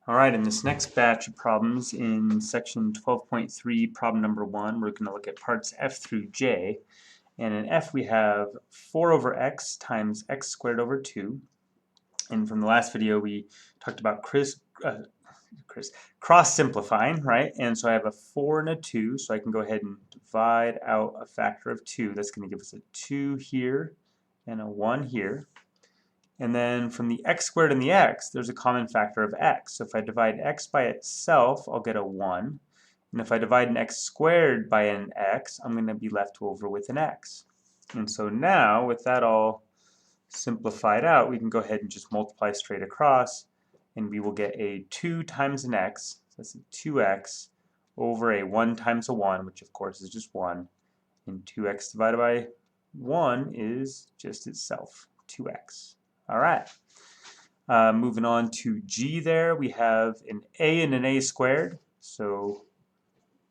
All right, in this next batch of problems in section 12.3, problem number 1, we're going to look at parts F through J. And in F we have 4 over x times x squared over 2. And from the last video we talked about cross simplifying, right? And so I have a 4 and a 2, so I can go ahead and divide out a factor of 2. That's going to give us a 2 here and a 1 here. And then from the x squared and the x, there's a common factor of x. So if I divide x by itself, I'll get a 1. And if I divide an x squared by an x, I'm going to be left over with an x. And so now, with that all simplified out, we can go ahead and just multiply straight across, and we will get a 2 times an x, so that's a 2x, over a 1 times a 1, which of course is just 1. And 2x divided by 1 is just itself, 2x. All right, moving on to G there, we have an a and an a squared, so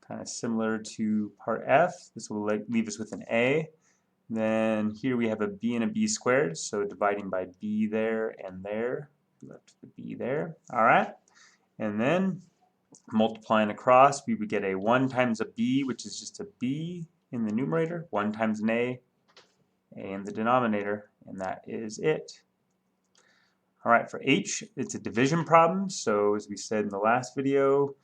kind of similar to part F. This will leave us with an a. Then here we have a b and a b squared, so dividing by b there and there, left the b there. All right, and then multiplying across, we would get a 1 times a b, which is just a b in the numerator, 1 times an a in the denominator, and that is it. All right, for H, it's a division problem. So as we said in the last video,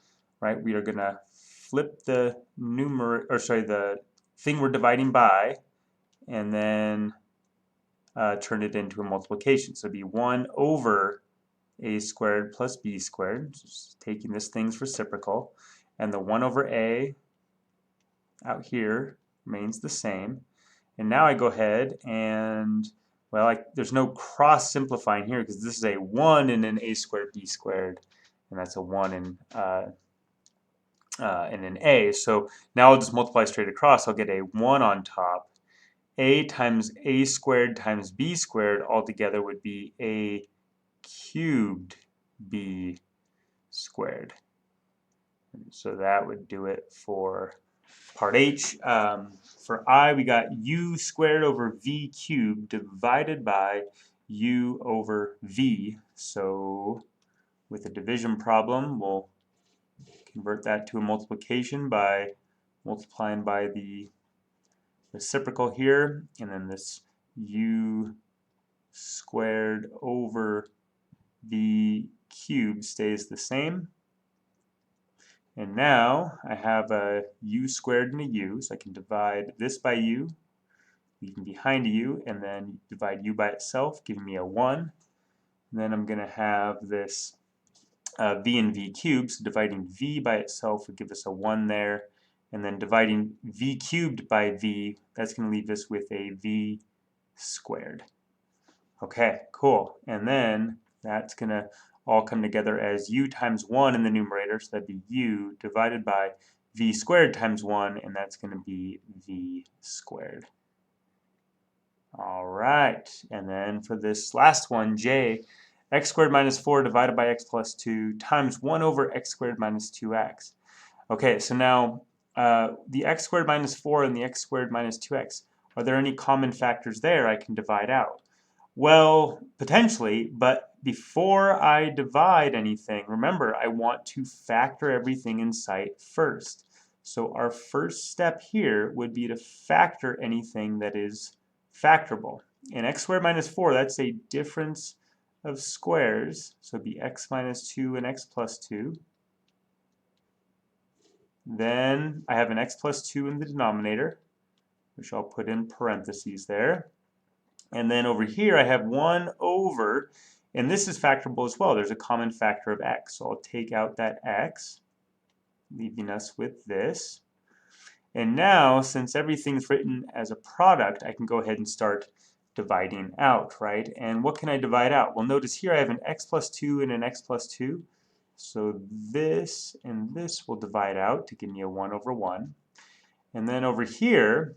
right, we are going to flip the the thing we're dividing by, and then turn it into a multiplication. So it'd be 1 over a squared plus b squared, just taking this thing's reciprocal, and the 1 over a out here remains the same. And now I go ahead and, well, there's no cross simplifying here because this is a 1 in an a squared b squared, and that's a 1 in an a. So now I'll just multiply straight across. I'll get a 1 on top. A times a squared times b squared altogether would be a cubed b squared. And so that would do it for part H. For I, we got u squared over v cubed divided by u over v. So with a division problem, we'll convert that to a multiplication by multiplying by the reciprocal here, and then this u squared over v cubed stays the same. And now I have a u squared and a u, so I can divide this by u, leaving behind a u, and then divide u by itself, giving me a 1. And then I'm going to have this v and v cubed, so dividing v by itself would give us a 1 there. And then dividing v cubed by v, that's going to leave us with a v squared. Okay, cool. And then that's going to all come together as u times 1 in the numerator, so that'd be u divided by v squared times 1, and that's going to be v squared. All right, and then for this last one, J, x squared minus 4 divided by x plus 2 times 1 over x squared minus 2x. Okay, so now the x squared minus 4 and the x squared minus 2x, are there any common factors there I can divide out? Well, potentially, but before I divide anything, remember, I want to factor everything in sight first. So our first step here would be to factor anything that is factorable. In x squared minus 4, that's a difference of squares, so it'd be x minus 2 and x plus 2. Then I have an x plus 2 in the denominator, which I'll put in parentheses there. And then over here I have 1 over, and this is factorable as well. There's a common factor of x. So I'll take out that x, leaving us with this. And now, since everything's written as a product, I can go ahead and start dividing out, right? And what can I divide out? Well, notice here I have an x plus 2 and an x plus 2. So this and this will divide out to give me a 1 over 1. And then over here,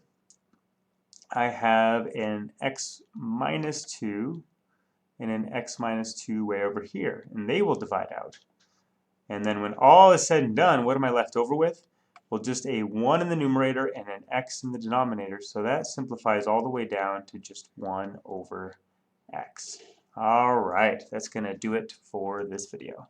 I have an x minus 2 and an x minus 2 way over here, and they will divide out. And then when all is said and done, what am I left over with? Well, just a 1 in the numerator and an x in the denominator, so that simplifies all the way down to just 1 over x. All right, that's going to do it for this video.